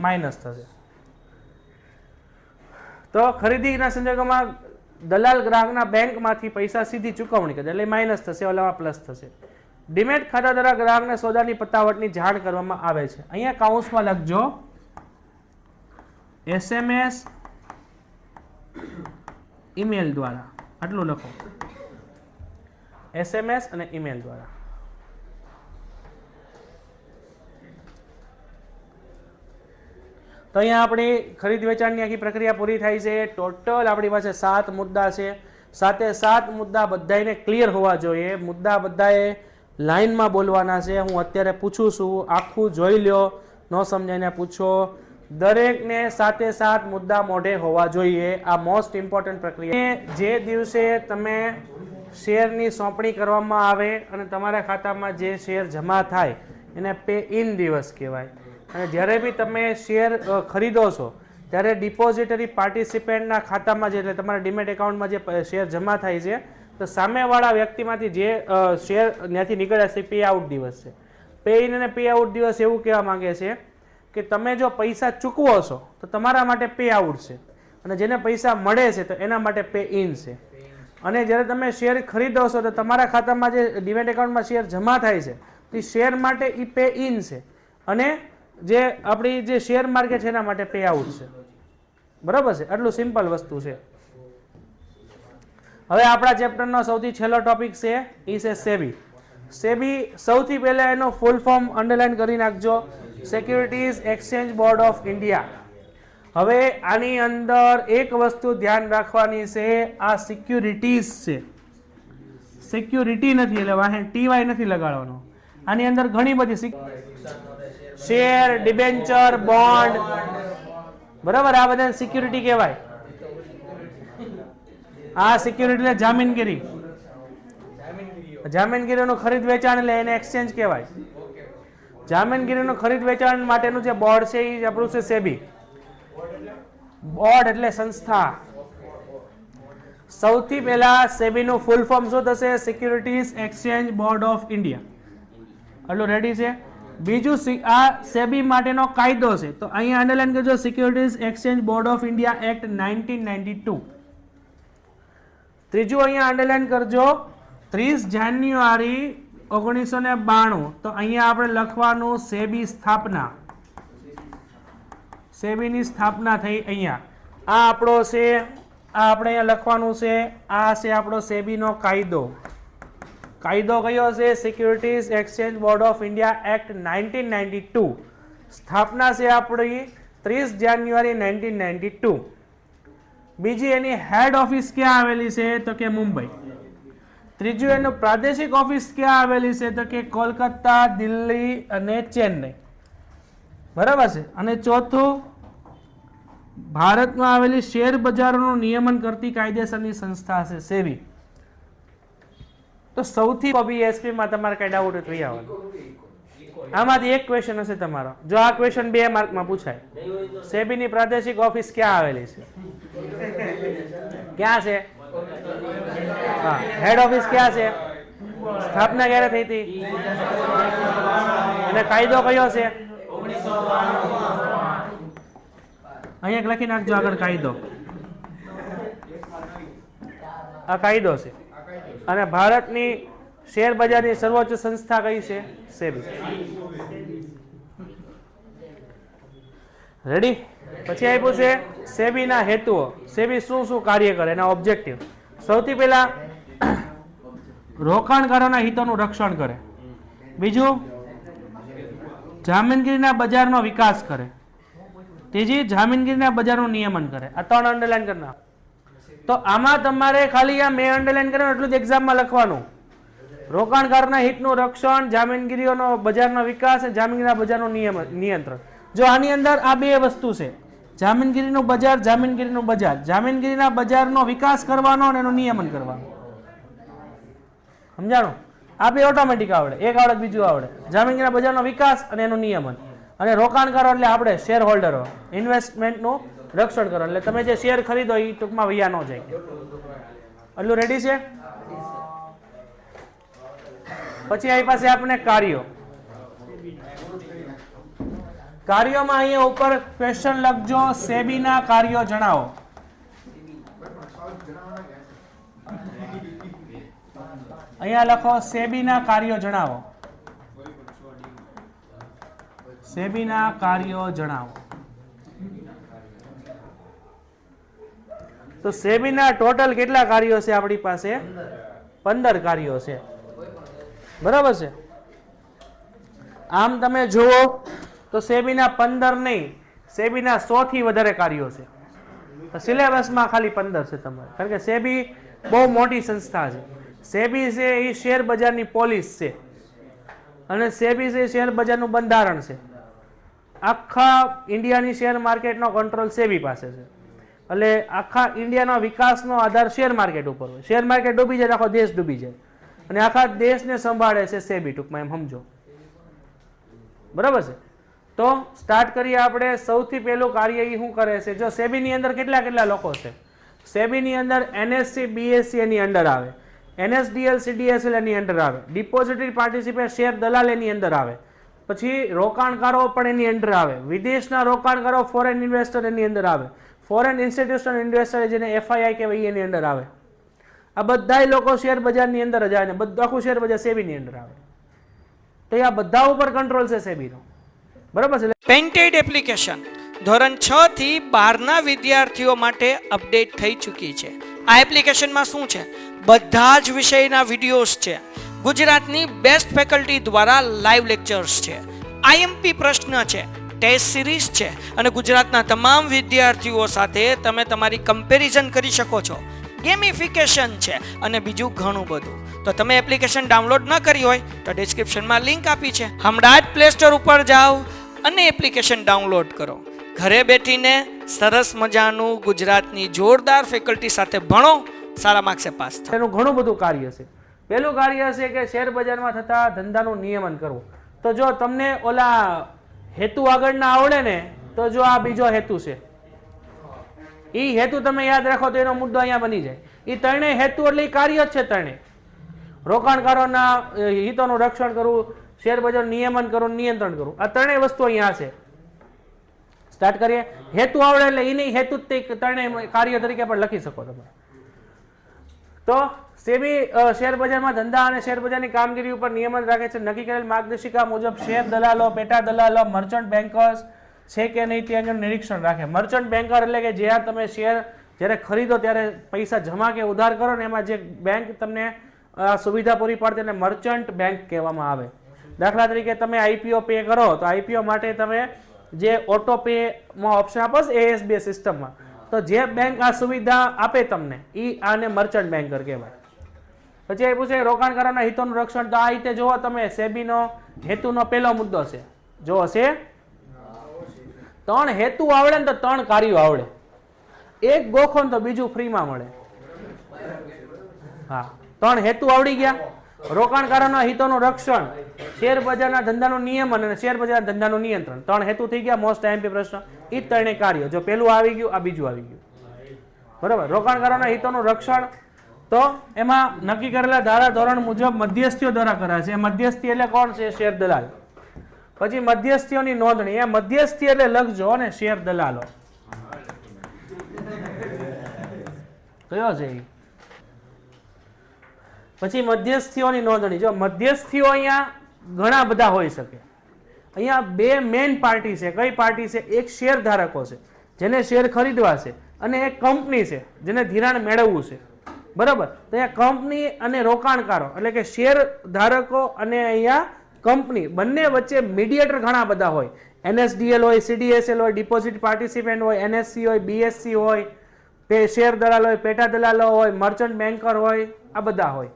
માઇનસ થશે. તો ખરીદીના સંજોગોમાં દલાલ ગ્રાહકના બેંકમાંથી પૈસા સીધી ચૂકવણી કરે એટલે માઇનસ થશે, ઓલામાં પ્લસ થશે. ડીમેટ ખાતા દ્વારા ગ્રાહકને સોદાની પતાવટની જાણ કરવામાં આવે છે. અહીંયા કાઉન્સમાં લખજો SMS ઈમેલ દ્વારા, આટલું લખો, SMS અને ઈમેલ દ્વારા. તો અહીંયા આપણી ખરીદ વેચાણની આખી પ્રક્રિયા પૂરી થાય છે. ટોટલ આપણી પાસે 7 મુદ્દા છે. 7 મુદ્દા બધાને ક્લિયર હોવા જોઈએ. મુદ્દા બધાએ લાઈનમાં બોલવાના છે. હું અત્યારે પૂછું છું, આખું જોઈ લ્યો, ન સમજાઈને પૂછો. દરેકને 7 મુદ્દા મોઢે હોવા જોઈએ. આ મોસ્ટ ઇમ્પોર્ટન્ટ પ્રક્રિયા. જે દિવસે તમે શેરની સોંપણી કરવામાં આવે અને તમારા ખાતામાં જે શેર જમા થાય એને પે ઇન દિવસ કહેવાય. અને જ્યારે બી તમે શેર ખરીદો છો ત્યારે ડિપોઝિટરી પાર્ટિસિપેન્ટના ખાતામાં જે એટલે તમારા ડીમેટ એકાઉન્ટમાં જે શેર જમા થાય છે તો સામેવાળા વ્યક્તિમાંથી જે શેર ત્યાંથી નીકળ્યા છે પે આઉટ દિવસ છે. પે ઇન અને પે આઉટ દિવસ એવું કહેવા માંગે છે કે તમે જો પૈસા ચૂકવો છો તો તમારા માટે પે આઉટ છે અને જેને પૈસા મળે છે તો એના માટે પે ઇન છે. અને જ્યારે તમે શેર ખરીદો છો તો તમારા ખાતામાં જે ડીમેટ એકાઉન્ટમાં શેર જમા થાય છે તો શેર માટે એ પે ઇન છે અને જે આપણી જે શેર માર્કેટ છે એના માટે પે આઉટ છે. બરાબર છે? આટલું સિમ્પલ વસ્તુ છે. હવે આપણા ચેપ્ટરનો સૌથી છેલ્લો ટોપિક છે એ છે સેબી. સેબી સૌથી પહેલા એનો ફૂલ ફોર્મ અંડરલાઈન કરી નાખજો, securities exchange board of India. હવે આની અંદર એક વસ્તુ ધ્યાન રાખવાની છે, આ સિક્યુરિટીઝ છે, સિક્યુરિટી નથી, એટલે વાહે TY નથી લગાડવાનો. આની અંદર ઘણી બધી શેર, ડિબેન્ચર, બોન્ડ, બરાબર, આ બધા સિક્યુરિટી કહેવાય. આ સિક્યુરિટી એટલે જામીનગીરી. જામીનગીરીનું ખરીદ વેચાણ એટલે એને એક્સચેન્જ કહેવાય. જામીનગીરીનું ખરીદ વેચાણ માટેનું જે બોર્ડ છે એ આપણું છે સેબી. બોર્ડ એટલે સંસ્થા. સૌથી પહેલા સેબીનું ફૂલ ફોર્મ શું થશે? Securities exchange board of India. આટલું રેડી છે? બીજું આ સેબી માટેનો કાયદો છે તો અહીંયા અંડરલાઈન કરજો, securities exchange board of India act 1992. ત્રીજું અહીંયા અંડરલાઈન કરજો 30 જાન્યુઆરી 1992. તો અહીંયા આપણે લખવાનું સેબી સ્થાપના. સેબીની સ્થાપના થઈ અહીંયા. આ આપણો છે, આ આપણે અહીંયા લખવાનું છે, આ છે આપણો સેબીનો કાયદો. કાયદો કયો છે? Securities exchange board of India act 1992. સ્થાપના છે આપણી 30 જાન્યુઆરી 1992. બીજી એની હેડ ઓફિસ ક્યાં આવેલી છે? તો કે મુંબઈ. ત્રીજું એનું પ્રાદેશિક ઓફિસ ક્યાં આવેલી છે? તો કે કોલકાતા, દિલ્હી અને ચેન્નઈ. બરાબર છે? અને ચોથું ભારતમાં આવેલી શેર બજારોનું નિયમન કરતી કાયદેસરની સંસ્થા છે સેબી. તો સૌથી BSP માં તમારે કઈ ડાઉટ હોય તો આવવાનું. આમાંથી એક ક્વેશ્ચન હશે તમારો. જો આ ક્વેશ્ચન 2 માર્કમાં પૂછાય, સેબીની પ્રાદેશિક ઓફિસ ક્યાં આવેલી છે? ક્યાં છે? હા, હેડ ઓફિસ ક્યાં છે? સ્થાપના ક્યારે થઈ હતી? અને કાયદો કયો છે? અહીંયા લખી નાખજો આગળ કાયદો. આ કાયદો છે. અને ભારતની શેર બજારની સર્વોચ્ચ સંસ્થા કઈ છે? સેબી. રેડી? પછી આપ્યું છે સેબીના હેતુઓ. સેબી શું શું કાર્ય કરે, એના ઓબ્જેક્ટિવ. સૌથી પહેલા રોકાણકારોના હિતોનું રક્ષણ કરે. બીજું જામીનગીરીના બજારનો વિકાસ કરે. ત્રીજી જામીનગીરીના બજારનું નિયમન કરે. આ 3 અંડરલાઈન કરી નાખો. તો આમાં તમારે ખાલી આ મેં અંડરલાઈન કર્યું એટલું જ એક્ઝામમાં લખવાનું. રોકાણકારોના હિતનું રક્ષણ, જામીનગીરીઓનો બજારનો વિકાસ અને જામીનગીરીના બજારનું નિયંત્રણ. જો આની અંદર આ બે વસ્તુ છે, જામીનગીરીનું બજાર, જામીનગીરીનું બજાર, જામીનગીરીના બજારનો વિકાસ કરવાનો અને એનું નિયમન કરવાનું. સમજાણું? આ બે ઓટોમેટિક આવડે, એક આવડે બીજું આવડે. જામીનગીરીના બજારનો વિકાસ અને એનું નિયમન. અને રોકાણકારો એટલે આપણે શેર હોલ્ડરો, ઇન્વેસ્ટમેન્ટનું રક્ષણ કરો. એટલે તમે જે શેર ખરીદો એ ટૂંકમાં વૈયા ન જાય. એટલું રેડી છે? પછી અહીં પાસે આપણે કાર્યો. કાર્યોમાં અહીંયા ઉપર ક્વેશ્ચન લખજો, સેબીના કાર્યો જણાવો. અહીંયા લખો સેબીના કાર્યો જણાવો. સેબીના કાર્યો જણાવો. તો સેબીના ટોટલ કેટલા કાર્યો છે આપણી પાસે? 15 કાર્યો છે. બરાબર છે? આમ તમે જુઓ તો સેબીના 15 નહીં, સેબીના 100 થી વધારે કાર્યો છે. સિલેબસમાં ખાલી 15 છે તમારે, કારણ કે સેબી બહુ મોટી સંસ્થા છે. સેબી છે એ શેર બજારની પોલિસ છે અને સેબી છે શેર બજારનું બંધારણ છે. આખા ઇન્ડિયાની શેર માર્કેટનો કંટ્રોલ સેબી પાસે છે. એટલે આખા ઇન્ડિયાનો વિકાસનો આધાર શેર માર્કેટ ઉપર હોય. શેર માર્કેટ ડૂબી જાય આખો દેશ ડૂબી જાય, અને આખા દેશને સંભાળે છે સેબી, ટૂંકમાં એમ સમજો. બરાબર છે? તો સ્ટાર્ટ કરીએ આપણે. સૌથી પહેલું કાર્ય એ શું કરે છે? જો સેબીની અંદર કેટલા કેટલા લોકો છે? સેબીની અંદર એનએસસી, બીએસસી એની અંડર આવે, એનએસડીએલ, સીડીએસએલ એની અંડર આવે, ડિપોઝિટરી પાર્ટિસિપેટ શેર દલાલ એની અંદર આવે, પછી રોકાણકારો પણ એની અંદર આવે, વિદેશના રોકાણકારો ફોરેન ઇન્વેસ્ટર એની અંદર આવે, ફોરેન ઇન્સ્ટિટ્યુશનલ ઇન્વેસ્ટર જેને એફઆઈઆઈ કહેવાય એની અંદર આવે. આ બધા લોકો શેર બજારની અંદર જ આવે ને બધું આખું શેર બજાર સેબીની અંદર આવે. તો આ બધા ઉપર કંટ્રોલ છે સેબીનો. બરાબર છે? પેન્ટેડ એપ્લિકેશન ધોરણ 6 થી 12ના વિદ્યાર્થીઓ માટે અપડેટ થઈ ચૂકી છે. આ એપ્લિકેશનમાં શું છે? બધા જ વિષયના વિડીયોઝ છે. ગુજરાતની બેસ્ટ ફેકલ્ટી દ્વારા લાઈવ લેક્ચર્સ છે, આઈએમપી પ્રશ્ન છે, ટેસ્ટ સિરીઝ છે, અને ગુજરાતના તમામ વિદ્યાર્થીઓ સાથે તમે તમારી કમ્પેરિઝન કરી શકો છો. ગેમિફિકેશન છે અને બીજું ઘણું બધું. તો તમે એપ્લિકેશન ડાઉનલોડ ન કરી હોય તો ડિસ્ક્રિપ્શનમાં લિંક આપી છે, હમણાં જ પ્લે સ્ટોર ઉપર જાઓ અને એપ્લિકેશન ડાઉનલોડ કરો. ઘરે બેઠીને સરસ મજાનું ગુજરાતની જોરદાર ફેકલ્ટી સાથે ભણો, સારા માર્ક્સે પાસ થાઓ. એનું ઘણું બધું કાર્ય છે. પહેલું કાર્ય છે કે શેર બજારમાં થતા ધંધાનું નિયમન કરવું. તો જો તમને ઓલા હેતુ આગળ ના આવડે ને, તો જો આ બીજો હેતુ છે, એ હેતુ તમે યાદ રાખો તો એનો મુદ્દો અહીંયા બની જાય. એ ત્રણેય હેતુ એટલે કાર્ય જ છે. ત્રણેય રોકાણકારોના હિતોનું રક્ષણ કરવું, શેર બજારનું નિયમન કરવું, નિયંત્રણ કરવું, આ ત્રણેય વસ્તુ અહીંયા છે. સ્ટાર્ટ કરીએ. હેતુ આવડે એટલે એ નહીં, હેતુ જ ત્રણેય કાર્ય તરીકે પણ લખી શકો તમે. તો સેબી શેર બજારમાં ધંધા અને શેર બજારની કામગીરી ઉપર નિયમન રાખે છે. નક્કી કરેલ માર્ગદર્શિકા મુજબ શેર દલાલો, પેટા દલાલો, મર્ચન્ટ બેન્કર્સ છે કે નહીં તે અંગે નિરીક્ષણ રાખે. મર્ચન્ટ બેન્કર એટલે કે જ્યાં તમે શેર જ્યારે ખરીદો ત્યારે પૈસા જમા કે ઉધાર કરો ને, એમાં જે બેંક તમને સુવિધા પૂરી પાડતી એને મર્ચન્ટ બેંક કહેવામાં આવે. દાખલા તરીકે તમે આઈપીઓ પે કરો તો આઈપીઓ માટે તમે જે ઓટો પેમાં ઓપ્શન આપો છો ASB સિસ્ટમમાં, તો જે બેંક આ સુવિધા આપે તમને એ આને મર્ચન્ટ બેન્કર કહેવાય. પછી એ પૂછે રોકાણકારોના હિતોનું રક્ષણ. તો આ રીતે જુઓ તમે, સેબીનો હેતુનો પહેલો મુદ્દો છે. જો છે 3 હેતુ આવડે ને તો 3 કાર્યો આવડે. એક ગોખો ને તો બીજું ફ્રીમાં મળે. હા, 3 હેતુ આવડી ગયા. રોકાણકારોના હિતોનું રક્ષણ, શેર બજારના ધંધાનું નિયમન અને શેર બજારના ધંધાનું નિયંત્રણ. 3 હેતુ થઈ ગયા. મોસ્ટ આઈએમપી પ્રશ્ન. એ 3 કાર્યો. જો પેલું આવી ગયું, આ બીજું આવી ગયું. બરાબર. રોકાણકારોના હિતોનું રક્ષણ તો એમાં નક્કી કરેલા ધારા ધોરણ મુજબ મધ્યસ્થીઓ દ્વારા કરાય છે. મધ્યસ્થી એટલે કોણ છે? શેર દલાલ. પછી મધ્યસ્થીઓની નોંધણી. એ મધ્યસ્થી એટલે લખજો ને શેર દલાલો. કયો છે? પછી મધ્યસ્થીઓની નોંધણી. જો મધ્યસ્થીઓ અહીંયા ઘણા બધા હોઈ શકે. અહીંયા 2 મેઇન પાર્ટી છે. કઈ પાર્ટી છે? એક શેર ધારકો છે જેને શેર ખરીદવા છે, અને એક કંપની છે જેને ધિરાણ મેળવવું છે. બરાબર. તો અહીંયા કંપની અને રોકાણકારો એટલે કે શેર ધારકો અને અહીંયા કંપની બંને વચ્ચે મીડિયેટર ઘણા બધા હોય. NSDL હોય, CDSL હોય, ડિપોઝિટ પાર્ટિસિપન્ટ હોય, NSC હોય, BSC હોય, શેર દલાલ હોય, પેટા દલાલો હોય, મર્ચન્ટ બેન્કર હોય, આ બધા હોય,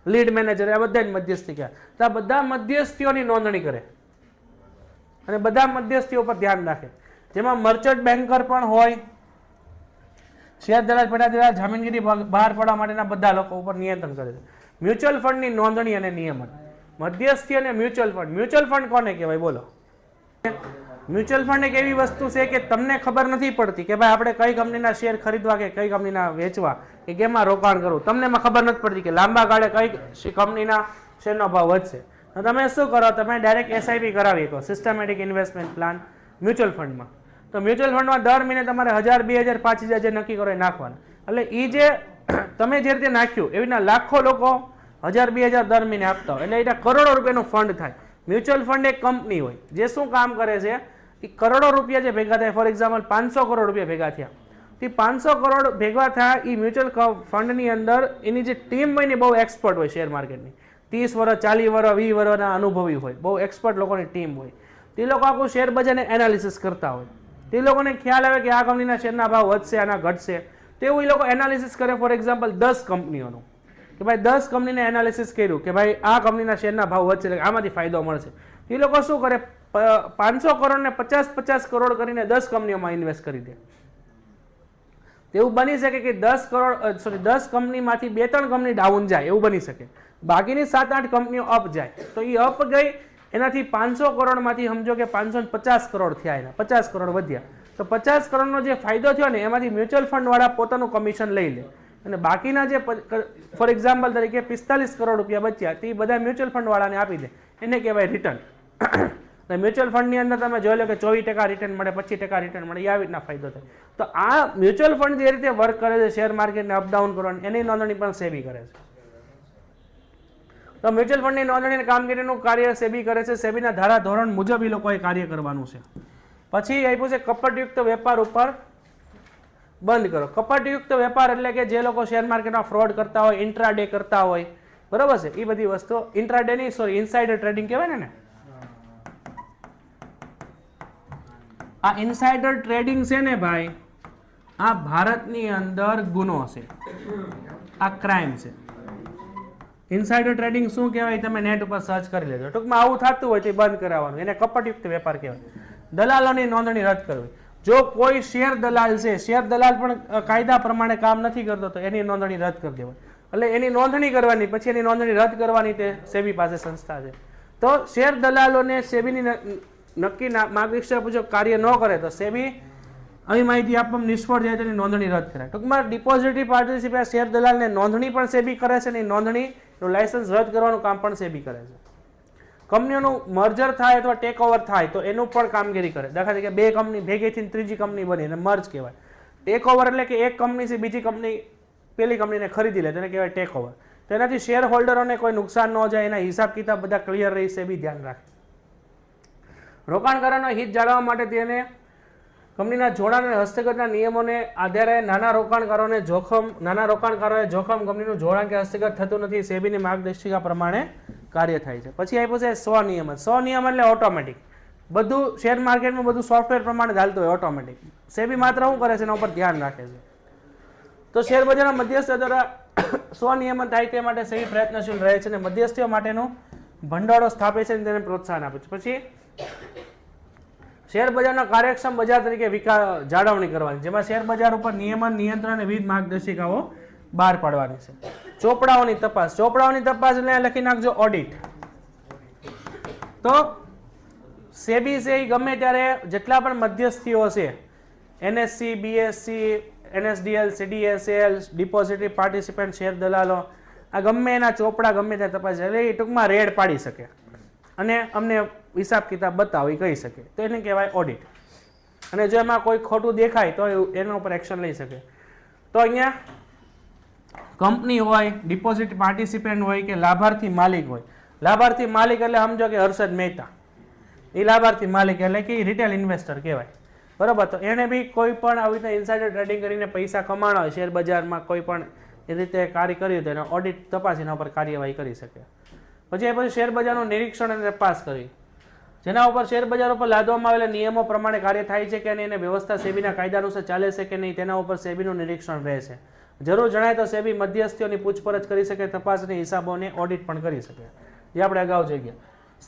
લીડ મેનેજર, આ બધા જ મધ્યસ્થી કહેવાય. તો આ બધા મધ્યસ્થીઓની નોંધણી કરે અને બધા મધ્યસ્થીઓ પર ધ્યાન રાખે, જેમાં મર્ચન્ટ બેન્કર પણ હોય, શેર દલાલ, પેટા દલાલ, જામીનગીરી બહાર પાડવા માટેના બધા લોકો ઉપર નિયંત્રણ કરે છે. મ્યુચ્યુઅલ ફંડની નોંધણી અને નિયમન, મધ્યસ્થી અને મ્યુચ્યુઅલ ફંડ. મ્યુચ્યુઅલ ફંડ કોને કહેવાય બોલો? મ્યુચ્યુઅલ ફંડ એક એવી વસ્તુ છે કે તમને ખબર નથી પડતી કે ભાઈ આપણે કઈ કંપનીના શેર ખરીદવા કે કઈ કંપનીના વેચવા કે કેમાં રોકાણ કરવું, તમને એમાં ખબર નથી પડતી કે લાંબા ગાળે કઈ કંપનીના શેરનો ભાવ વધશે. તો તમે શું કરો, તમે ડાયરેક્ટ એસઆઈપી કરાવી શકો, સિસ્ટમેટિક ઇન્વેસ્ટમેન્ટ પ્લાન મ્યુચ્યુઅલ ફંડમાં. તો મ્યુચ્યુઅલ ફંડમાં દર મહિને તમારે 1000, 2000, 5000 જે નક્કી કરો એ નાખવાના. એટલે એ જે તમે જે રીતે નાખ્યું એવી રીતના લાખો લોકો 1000, 2000 દર મહિને આપતા હોય, એટલે এটা કરોડો રૂપિયાનું ફંડ થાય. મ્યુચ્યુઅલ ફંડ એક કંપની હોય જે શું કામ કરે છે, એ કરોડો રૂપિયા જે ભેગા થાય, ફોર એક્ઝામ્પલ 500 કરોડ રૂપિયા ભેગા થયા, તે 500 કરોડ ભેગા થયા એ મ્યુચ્યુઅલ ફંડની અંદર એની જે ટીમ હોય ને બહુ એક્સપર્ટ હોય શેર માર્કેટની, 30 વર્ષ, 40 વર્ષ, 20 વર્ષના અનુભવી હોય, બહુ એક્સપર્ટ લોકોની ટીમ હોય. તે લોકો આખું શેર બજારને એનાલિસિસ કરતા હોય, તે લોકોને ખ્યાલ આવે કે આ કંપનીના શેરના ભાવ વધશે, આના ઘટશે, તો એવું એ લોકો એનાલિસિસ કરે. ફોર એક્ઝામ્પલ 10 કંપનીઓનું, કે ભાઈ 10 કંપનીને એનાલિસિસ કર્યું કે ભાઈ આ કંપનીના શેરના ભાવ વધશે, એટલે આમાંથી ફાયદો મળશે. એ લોકો શું કરે, 500 કરોડને 50 કરોડ કરીને 10 કંપનીઓમાં ઇન્વેસ્ટ કરી દે. એવું બની શકે કે 10 કંપનીમાંથી 2-3 કંપની ડાઉન જાય, એવું બની શકે, બાકીની 7-8 કંપનીઓ અપ જાય. તો એ અપ ગઈ, એનાથી 500 કરોડમાંથી સમજો કે 550 કરોડ થયા, એના 50 કરોડ વધ્યા. તો 50 કરોડનો જે ફાયદો થયો ને એમાંથી મ્યુચ્યુઅલ ફંડ વાળા પોતાનું કમિશન લઈ લે, અને બાકીના જે ફોર એક્ઝામ્પલ તરીકે 45 કરોડ રૂપિયા બચ્યા તે બધા મ્યુચ્યુઅલ ફંડ વાળાને આપી દે, એને કહેવાય રિટર્ન. મ્યુચ્યુઅલ ફંડની અંદર તમે જોઈ લો કે 24% રિટર્ન મળે, 25% રિટર્ન મળે, એ આવી રીતના ફાયદો થાય. તો આ મ્યુચ્યુઅલ ફંડ જે રીતે વર્ક કરે છે શેર માર્કેટને અપડાઉન કરવાની, એની નોંધણી પણ સેબી કરે છે. તો મ્યુચ્યુઅલ ફંડની નોંધણી કામગીરીનું કાર્ય સેબી કરે છે. સેબીના ધારા ધોરણ મુજબ એ લોકોએ કાર્ય કરવાનું છે. પછી આપ્યું છે કપટયુક્ત વેપાર ઉપર બંધ કરો. કપટયુક્ત વેપાર એટલે કે જે લોકો શેર માર્કેટમાં ફ્રોડ કરતા હોય, ઇન્ટ્રાડે કરતા હોય, બરોબર છે, એ બધી વસ્તુ ઇન્ટ્રાડે ની, સોરી, ઇનસાઇડર ટ્રેડિંગ કહેવાય ને. આ ઇનસાઇડર ટ્રેડિંગ છે ને ભાઈ, આ ભારતની અંદર ગુનો છે, આ ક્રાઇમ છે. ઇનસાઇડર ટ્રેડિંગ શું કહેવાય તમે નેટ ઉપર સર્ચ કરી લેજો. ટૂંકમાં આવું થતું હોય તો બંધ કરાવવાનું, એને કપટયુક્ત વેપાર કહેવાય. દલાલોની નોંધણી રદ કરવી. જો કોઈ શેર દલાલ છે, શેર દલાલ પણ કાયદા પ્રમાણે કામ નથી કરતો, તો એની નોંધણી રદ કરી દેવાય. એટલે એની નોંધણી કરવાની, પછી એની નોંધણી રદ કરવાની તે સેબી પાસે સંસ્થા છે. તો શેર દલાલોને સેબીની નક્કી માર્ગદર્શક મુજબ કાર્ય ન કરે તો સેબી આવી માહિતી આપવામાં નિષ્ફળ જાય તો એની નોંધણી રદ કરાય. ટૂંકમાં ડિપોઝિટરી પાર્ટિસિપેટ શેર દલાલને નોંધણી પણ સેબી કરે છે, અને નોંધણીનું લાયસન્સ રદ કરવાનું કામ પણ સેબી કરે છે. કંપનીઓનું મર્જર થાય અથવા ટેક ઓવર થાય તો એનું પણ કામગીરી કરે. દાખલા તરીકે 2 કંપની ભેગી થઈને ત્રીજી કંપની બની, એને મર્જ કહેવાય. ટેક ઓવર એટલે કે એક કંપનીથી બીજી કંપની પેલી કંપનીને ખરીદી લે, તેને કહેવાય ટેક ઓવર. તો એનાથી શેર હોલ્ડરોને કોઈ નુકસાન ન જાય, એના હિસાબ કિતાબ બધા ક્લિયર રહી, સેબી ધ્યાન રાખે. રોકાણકારોના હિત જાળવવા માટે તેને કંપનીના જોડાણ અને હસ્તગતના નિયમોને આધારે નાના રોકાણકારોએ જોખમ કંપનીનું જોડાણ કે હસ્તગત થતું નથી, સેબીની માર્ગદર્શિકા પ્રમાણે કાર્ય થાય છે. પછી આપ્યું છે સ્વનિયમન. સ્વનિયમન એટલે ઓટોમેટિક, બધું શેર માર્કેટમાં બધું સોફ્ટવેર પ્રમાણે ચાલતું હોય, ઓટોમેટિક. સેબી માત્ર શું કરે છે, એના ઉપર ધ્યાન રાખે છે. તો શેર બજારના મધ્યસ્થ દ્વારા સ્વનિયમન થાય તે માટે સેબી પ્રયત્નશીલ રહે છે અને મધ્યસ્થીઓ માટેનું ભંડોળો સ્થાપે છે અને તેને પ્રોત્સાહન આપે છે. પછી શેર બજારના કાર્યક્ષમ બજાર તરીકે જાળવણી કરવાની, જેમાં શેર બજાર ઉપર નિયમન, નિયંત્રણ અને વિવિધ માર્ગદર્શિકાઓ બહાર પાડવાની છે. ચોપડાઓની તપાસ. ચોપડાઓની તપાસ એટલે લખી નાખજો ઓડિટ. તો સેબી છે એ ગમે ત્યારે જેટલા પણ મધ્યસ્થીઓ છે, NSC, BSC, NSDL, CDSL, depository participant, share દલાલો, આ ગમે એના ચોપડા ગમે ત્યાં તપાસ, એટલે એ ટૂંકમાં રેડ પાડી શકે અને અમને હિસાબ કિતાબ બતાવો એ કહી શકે, તો એને કહેવાય ઓડિટ. અને જો એમાં કોઈ ખોટું દેખાય તો એના ઉપર એક્શન લઈ શકે. તો અહીંયા કંપની હોય, ડિપોઝિટ પાર્ટિસિપન્ટ હોય કે લાભાર્થી માલિક હોય. લાભાર્થી માલિક એટલે સમજો કે હર્ષદ મહેતા, એ લાભાર્થી માલિક એટલે કે રિટેલ ઇન્વેસ્ટર કહેવાય, બરાબર. તો એને બી કોઈ પણ આવી રીતે ઇનસાઇડર ટ્રેડિંગ કરીને પૈસા કમાણા હોય, શેર બજારમાં કોઈ પણ એ રીતે કાર્ય કર્યું તો એને ઓડિટ તપાસ એના ઉપર કાર્યવાહી કરી શકે. પછી શેર બજારનું નિરીક્ષણ અને તપાસ કરવી. જેના ઉપર શેર બજાર ઉપર લાદવામાં આવેલા નિયમો પ્રમાણે કાર્ય થાય છે કે નહીં, એને વ્યવસ્થા સેબીના કાયદા અનુસાર ચાલે છે કે નહીં, તેના ઉપર સેબીનું નિરીક્ષણ રહે છે. જરૂર જણાય તો સેબી મધ્યસ્થીઓની પૂછપરછ કરી શકે, તપાસની હિસાબોને ઓડિટ પણ કરી શકે, જે આપણે અગાઉ જોઈ ગયા.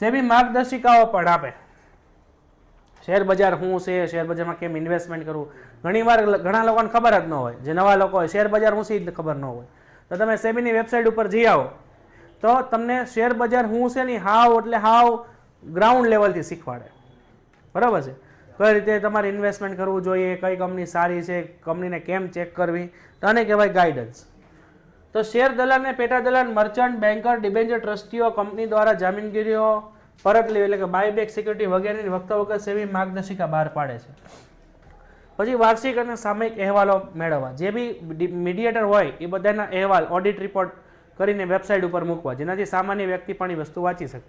સેબી માર્ગદર્શિકાઓ પણ આપે. શેર બજાર શું છે, શેર બજારમાં કેમ ઇન્વેસ્ટમેન્ટ કરવું. ઘણીવાર ઘણા લોકોને ખબર જ ન હોય, જે નવા લોકો હોય શેર બજાર શું છે ખબર ન હોય, તો તમે સેબીની વેબસાઇટ ઉપર જઈ આવો તો તમને શેર બજાર શું છે ની હાવ એટલે હાવ ગ્રાઉન્ડ લેવલથી શીખવાડે. બરાબર છે, કઈ રીતે તમારે ઇન્વેસ્ટમેન્ટ કરવું જોઈએ, કઈ કંપની સારી છે, કંપનીને કેમ ચેક કરવી, આને કહેવાય ગાઈડન્સ. તો શેર દલાલને પેટા દલાલ, મર્ચન્ટ, બેન્કર, ડિબેન્ચર ટ્રસ્ટીઓ કંપની દ્વારા જામીનગીરીઓ પરત લેવી એટલે કે બાયબેક સિક્યુરિટી વગેરેની વખત સેબી માર્ગદર્શિકા બહાર પાડે છે. પછી વાર્ષિક અને સામયિક અહેવાલો મેળવવા. જે બી મીડિયેટર હોય એ બધાના અહેવાલ ઓડિટ રિપોર્ટ કરીને વેબસાઇટ ઉપર મૂકવા, જેનાથી સામાન્ય વ્યક્તિ પણ એ વસ્તુ વાંચી શકે.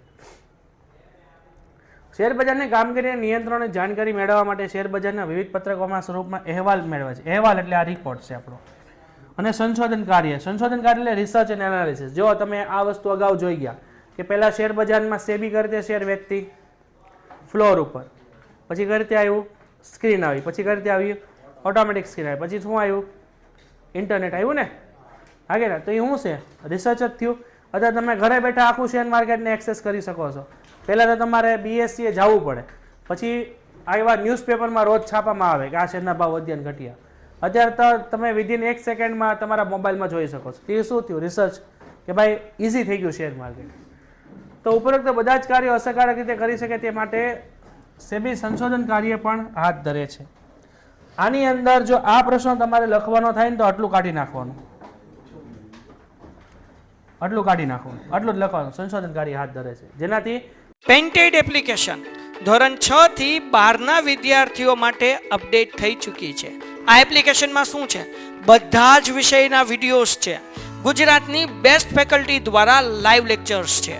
શેર બજારની કામગીરી અને નિયંત્રણની જાણકારી મેળવવા માટે શેર બજારના વિવિધ પત્રકોમાં સ્વરૂપમાં અહેવાલ મેળવે છે. અહેવાલ એટલે આ રિપોર્ટ છે આપણો. અને સંશોધન કાર્ય એટલે રિસર્ચ અને એનાલિસિસ. જો તમે આ વસ્તુ અગાઉ જોઈ ગયા કે પહેલા શેર બજારમાં સેબી કરતે શેર વેચતી ફ્લોર ઉપર, પછી કઈ રીતે આવ્યું સ્ક્રીન આવી, પછી કઈ રીતે આવ્યું ઓટોમેટિક સ્ક્રીન આવી, પછી શું આવ્યું ઇન્ટરનેટ આવ્યું ને, હાગે ને. તો એ શું છે રિસર્ચ જ થયું. અત્યારે તમે ઘરે બેઠા આખું શેર માર્કેટને એક્સેસ કરી શકો છો. પહેલાં તો તમારે બીએસસીએ જવું પડે, પછી આવ્યા ન્યૂઝપેપરમાં રોજ છાપવામાં આવે કે આ શેરના ભાવ વધ્યા ને ઘટ્યા. અત્યારે તો તમે વિધિન 1 સેકન્ડમાં તમારા મોબાઈલમાં જોઈ શકો છો. તે શું થયું રિસર્ચ કે ભાઈ ઇઝી થઈ ગયું શેર માર્કેટ. તો ઉપરોક્ત બધા જ કાર્યો અસરકારક રીતે કરી શકે તે માટે સેબી સંશોધન કાર્ય પણ હાથ ધરે છે. આની અંદર જો આ પ્રશ્ન તમારે લખવાનો થાય ને તો આટલું કાઢી નાખવાનું, આટલું કાઢી નાખવાનું, આટલું જ લખવાનું. સંશોધન કાર્ય હાથ ધરે છે, જેનાથી પેન્ટેડ એપ્લિકેશન ધોરણ 6 થી 12ના વિદ્યાર્થીઓ માટે અપડેટ થઈ ચૂકી છે. આ એપ્લિકેશનમાં શું છે, બધા જ વિષયના વિડીયોઝ છે, ગુજરાતની બેસ્ટ ફેકલ્ટી દ્વારા લાઈવ લેક્ચર્સ છે,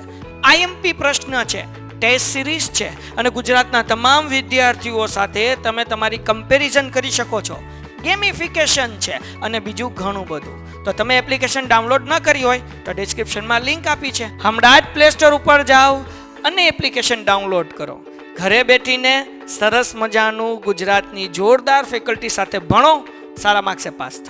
આઈએમપી પ્રશ્ન છે, ટેસ્ટ સિરીઝ છે અને ગુજરાતના તમામ વિદ્યાર્થીઓ સાથે તમે તમારી કમ્પેરિઝન કરી શકો છો. ગેમિફિકેશન છે અને બીજું ઘણું બધું. તો તમે એપ્લિકેશન ડાઉનલોડ ન કરી હોય તો ડિસ્ક્રિપ્શનમાં લિંક આપી છે, હમણાં જ પ્લે સ્ટોર ઉપર જાઓ અને એપ્લિકેશન ડાઉનલોડ કરો. ઘરે બેઠીને સરસ મજાનું ગુજરાતની જોરદાર ફેકલ્ટી સાથે ભણો, સારા માર્ક્સે પાસ થાઓ.